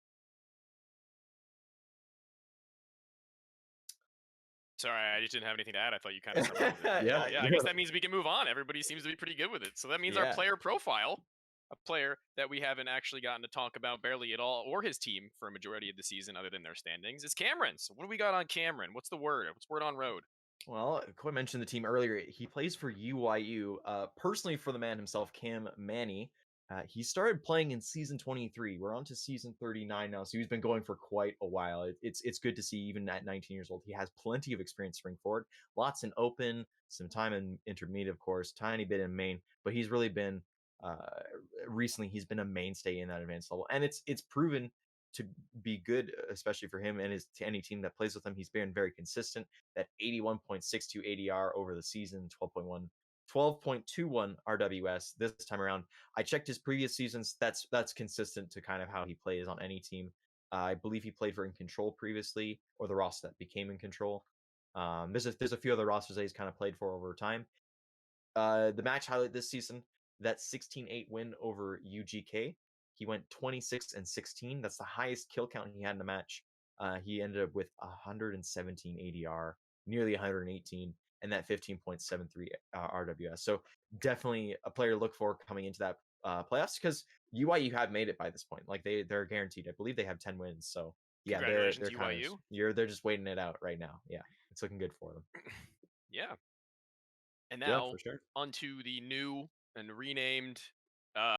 Sorry, I just didn't have anything to add. I thought you kind of summarized it. Yeah. Yeah, I guess that means we can move on. Everybody seems to be pretty good with it. So that means our Yeah. player profile, a player that we haven't actually gotten to talk about barely at all, or his team for a majority of the season other than their standings, is Cameron. So what do we got on Cameron? What's the word? What's word on road? Well, Koi mentioned the team earlier. He plays for UYU. Personally, for the man himself, Cam Manny. He started playing in season 23. We're on to season 39 now, so he's been going for quite a while. It's good to see, even at 19 years old, he has plenty of experience spring forward. Lots in open, some time in intermediate, of course, tiny bit in main, but he's really been uh, recently. He's been a mainstay in that advanced level, and it's proven to be good, especially for him and his to any team that plays with him. He's been very consistent. That 81.62 ADR over the season, 12.21 RWS this time around. I checked his previous seasons. That's consistent to kind of how he plays on any team. I believe he played for In Control previously, or the roster that became In Control. There's a few other rosters that he's kind of played for over time. The match highlight this season, that 16-8 win over UGK. He went 26-16. That's the highest kill count he had in a match. He ended up with 117 ADR, nearly 118, and that 15.73 RWS. So definitely a player to look for coming into that playoffs, because UIU have made it by this point. Like they're guaranteed. I believe they have 10 wins. So yeah, Congratulations, they're kind UIU. of they're just waiting it out right now. Yeah, it's looking good for them. Yeah. And Yeah, now for sure. onto the new and renamed uh,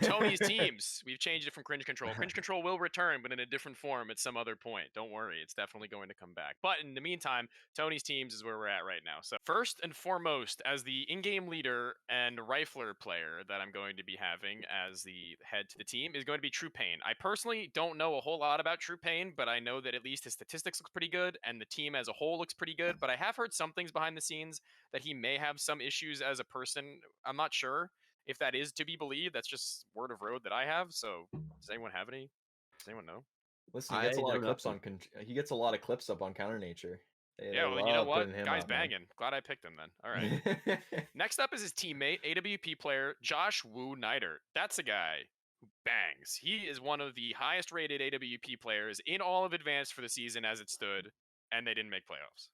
Tony's teams. We've changed it from Cringe Control. Cringe Control will return, but in a different form at some other point. Don't worry, it's definitely going to come back. But in the meantime, Tony's teams is where we're at right now. So first and foremost, as the in-game leader and rifler player that I'm going to be having as the head to the team is going to be True Pain. I personally don't know a whole lot about True Pain, but I know that at least his statistics look pretty good and the team as a whole looks pretty good. But I have heard some things behind the scenes that he may have some issues as a person. I'm not sure if that is to be believed. That's just word of road that I have. So does anyone have any? Does anyone know? Listen, he gets a I lot know of clips nothing. he gets a lot of clips up on Counter Nature. They Yeah, well, you know love what? putting him Guy's up, man. banging. Glad I picked him then. All right. Next up is his teammate, AWP player Josh Wu Niter. That's a guy who bangs. He is one of the highest rated AWP players in all of Advanced for the season as it stood, and they didn't make playoffs.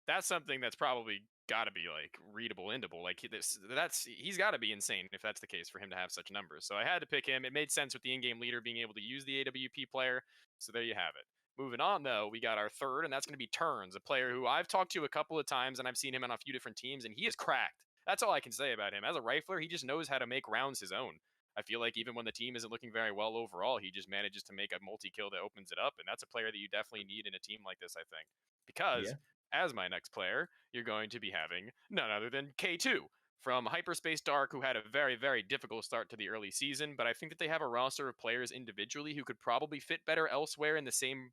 That's something that's probably got to be like readable, endable. Like he's got to be insane if that's the case for him to have such numbers. So I had to pick him. It made sense with the in-game leader being able to use the AWP player. So there you have it. Moving on, though, we got our third, and that's going to be Turns, a player who I've talked to a couple of times, and I've seen him on a few different teams, and he is cracked. That's all I can say about him. As a rifler, he just knows how to make rounds his own. I feel like even when the team isn't looking very well overall, he just manages to make a multi-kill that opens it up, and that's a player that you definitely need in a team like this, I think. Because, Yeah. as my next player, you're going to be having none other than K2 from Hyperspace Dark, who had a very, very difficult start to the early season, but I think that they have a roster of players individually who could probably fit better elsewhere in the same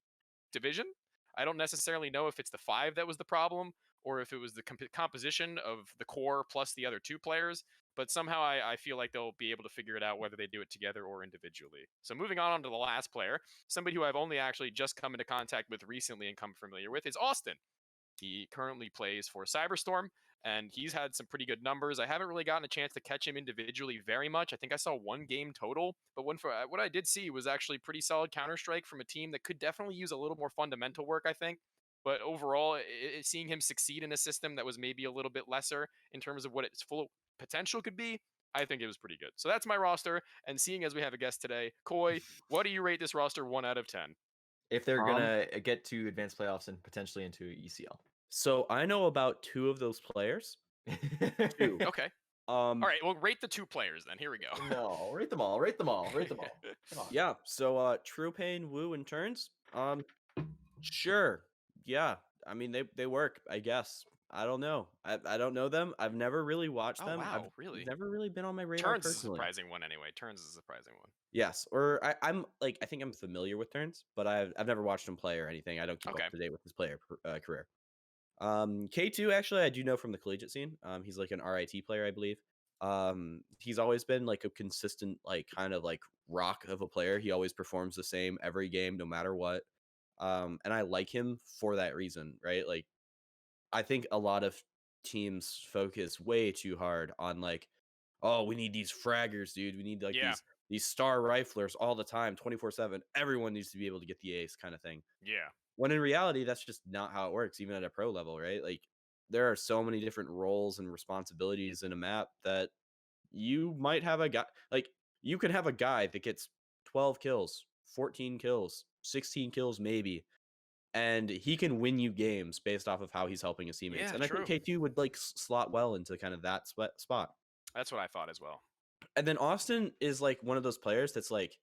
division. I don't necessarily know if it's the 5 that was the problem or if it was the composition of the core plus the other 2 players, but somehow I feel like they'll be able to figure it out whether they do it together or individually. So moving on to the last player, somebody who I've only actually just come into contact with recently and come familiar with, is Austin. He currently plays for Cyberstorm, and he's had some pretty good numbers. I haven't really gotten a chance to catch him individually very much. I think I saw one game total, but what I did see was actually pretty solid Counter-Strike from a team that could definitely use a little more fundamental work, I think. But overall, seeing him succeed in a system that was maybe a little bit lesser in terms of what its full potential could be, I think it was pretty good. So that's my roster. And seeing as we have a guest today, Koi, what do you rate this roster 1 out of 10? If they're Um, gonna get to advanced playoffs and potentially into ECL. So I know about 2 of those players. 2. Okay. All right. Well, rate the 2 players then. Here we go. No, rate them all. Rate them all. Rate them all. Come on. Yeah. So True Pain, Woo, and Turns. Sure. Yeah. I mean they work, I guess. I don't know. I don't know them. I've never really watched Oh, them. wow, I've really? never really been on my radar Turns is a personally. surprising one anyway. Turns is a surprising one. Yes, or I'm like I think I'm familiar with Turns, but I've never watched him play or anything. I don't keep Okay. up to date with his player career. K2 actually I do know from the collegiate scene. He's like an RIT player, I believe. He's always been like a consistent like kind of like rock of a player. He always performs the same every game no matter what. And I like him for that reason, right? Like I think a lot of teams focus way too hard on like, oh, we need these fraggers, dude. We need like Yeah. these star riflers all the time, 24/7. Everyone needs to be able to get the ace kind of thing. Yeah. When in reality, that's just not how it works, even at a pro level, right? Like there are so many different roles and responsibilities in a map that you might have a guy like you could have a guy that gets 12 kills, 14 kills, 16 kills maybe, and he can win you games based off of how he's helping his teammates. Yeah, And I think true. K2 would like slot well into kind of that spot. That's what I thought as well. And then Austin is like one of those players that's like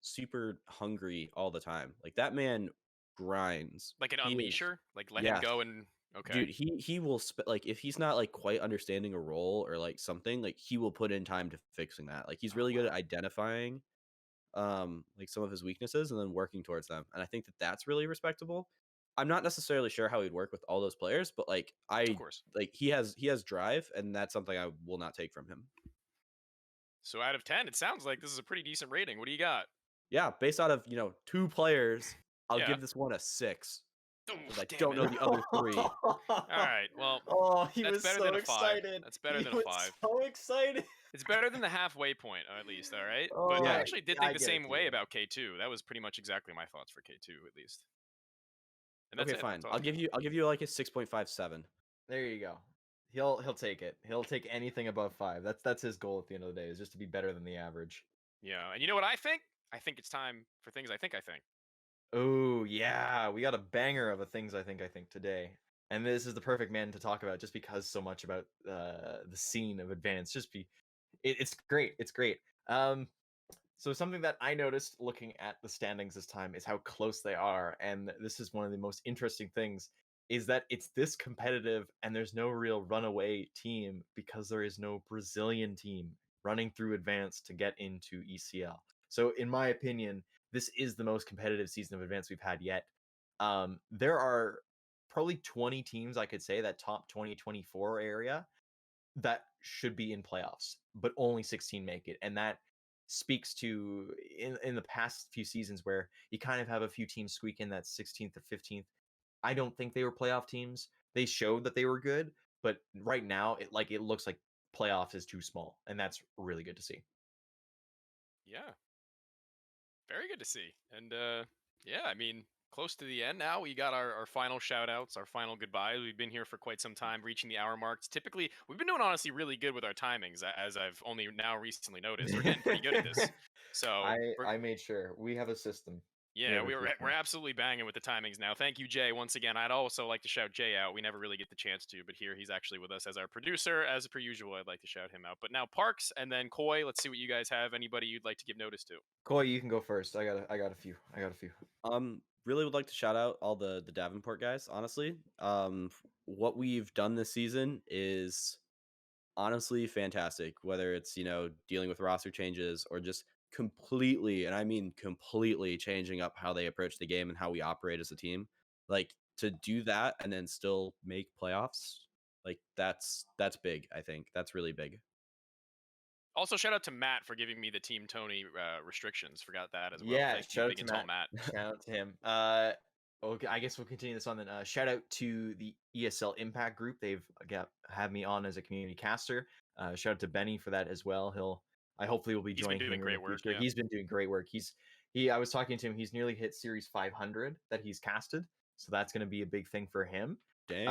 super hungry all the time. Like that man grinds. Like an He is- unleasher? Like let Yes. him go and okay. Dude, he will like if he's not like quite understanding a role or like something, like he will put in time to fixing that. Like he's Oh, really good wow. at identifying like some of his weaknesses and then working towards them. And I think that that's really respectable. I'm not necessarily sure how he'd work with all those players, but like Of course. like he has drive, and that's something I will not take from him. So out of 10, it sounds like this is a pretty decent rating. What do you got? Yeah, based out of 2 players, I'll Yeah. give this one a 6. Ooh, I damn don't it. know the other 3. All right. Well, Oh, he that's was better so than a 5. excited. That's better He than a was 5. So excited. It's better than the halfway point, at least. All right. Oh, But I yeah, actually did I think the get it, same way dude. about K2. That was pretty much exactly my thoughts for K2, at least. And that's Okay, it. fine. That's all I'll I give you like a 6.57. There you go. He'll take it. He'll take anything above 5. That's his goal at the end of the day, is just to be better than the average. Yeah. And you know what I think? I think it's time for things I think. Oh yeah, we got a banger of a things I think today, and this is the perfect man to talk about, just because so much about the scene of advanced. It's great. It's great. So something that I noticed looking at the standings this time is how close they are, and this is one of the most interesting things, is that it's this competitive and there's no real runaway team because there is no Brazilian team running through advanced to get into ECL. So in my opinion, this is the most competitive season of advanced we've had yet. There are probably 20 teams, I could say, that top 2024 area that should be in playoffs, but only 16 make it. And that speaks to in the past few seasons where you kind of have a few teams squeak in that 16th or 15th. I don't think they were playoff teams. They showed that they were good, but right now it looks like playoffs is too small, and that's really good to see. Yeah. Very good to see. And yeah, I mean, close to the end now. We got our final shout outs, our final goodbyes. We've been here for quite some time, reaching the hour marks. Typically, we've been doing honestly really good with our timings, as I've only now recently noticed. We're getting pretty good at this. So I made sure we have a system. yeah, have a we're system. absolutely banging with the timings now. Thank you, Jay, once again. I'd also like to shout Jay out. We never really get the chance to, but here he's actually with us as our producer. As per usual, I'd like to shout him out. But now Parks and then Koi. Let's see what you guys have. Anybody you'd like to give notice to? Koi, you can go first. I got a few. Really would like to shout out all the Davenport guys, honestly. What we've done this season is honestly fantastic, whether it's, dealing with roster changes or just completely, and I mean completely changing up how they approach the game and how we operate as a team. Like to do that and then still make playoffs, like that's big, I think. That's really big. Also, shout out to Matt for giving me the Team Tony restrictions. Forgot that as well. Yeah, Thank you, shout out big to and tall Matt. Shout out to him. Okay, I guess we'll continue this on then. Shout out to the ESL Impact Group. They've had me on as a community caster. Shout out to Benny for that as well. I hopefully will be He's been joining doing him in the great work, future. yeah. He's been doing great work. I was talking to him. He's nearly hit Series 500 that he's casted, so that's going to be a big thing for him. Dang.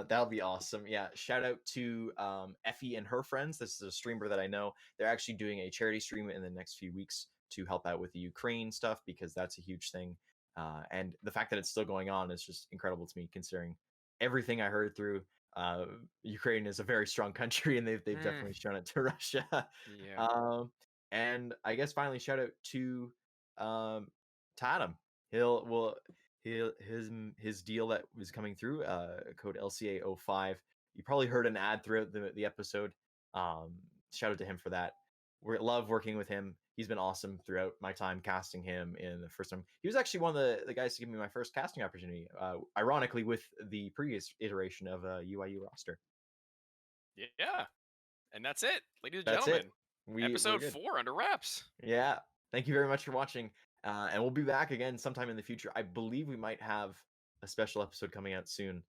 That'll be awesome. Yeah. Shout out to Effie and her friends. This is a streamer that I know. They're actually doing a charity stream in the next few weeks to help out with the Ukraine stuff because that's a huge thing. And the fact that it's still going on is just incredible to me, considering everything I heard through. Ukraine is a very strong country, and they've definitely shown it to Russia. Yeah. And I guess finally, shout out to Tatum. His deal that was coming through, code LCA05. You probably heard an ad throughout the episode. Shout out to him for that. We love working with him. He's been awesome throughout my time casting him in the first time. He was actually one of the guys to give me my first casting opportunity, ironically, with the previous iteration of a UIU roster. Yeah. And that's it, ladies and That's gentlemen. it. Episode we're good. 4 under wraps. Yeah. Thank you very much for watching. And we'll be back again sometime in the future. I believe we might have a special episode coming out soon.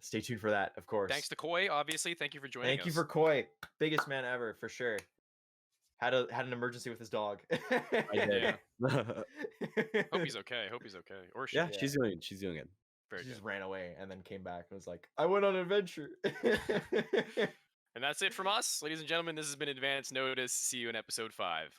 Stay tuned for that, of course. Thanks to Koi, obviously. Thank you for joining us. Thank you for Koi. Biggest man ever, for sure. Had an emergency with his dog. I did. Hope he's okay. Or she. Yeah, she's doing it. Very She good. just ran away and then came back and was like, I went on an adventure. And that's it from us. Ladies and gentlemen, this has been Advanced Notice. See you in episode 5.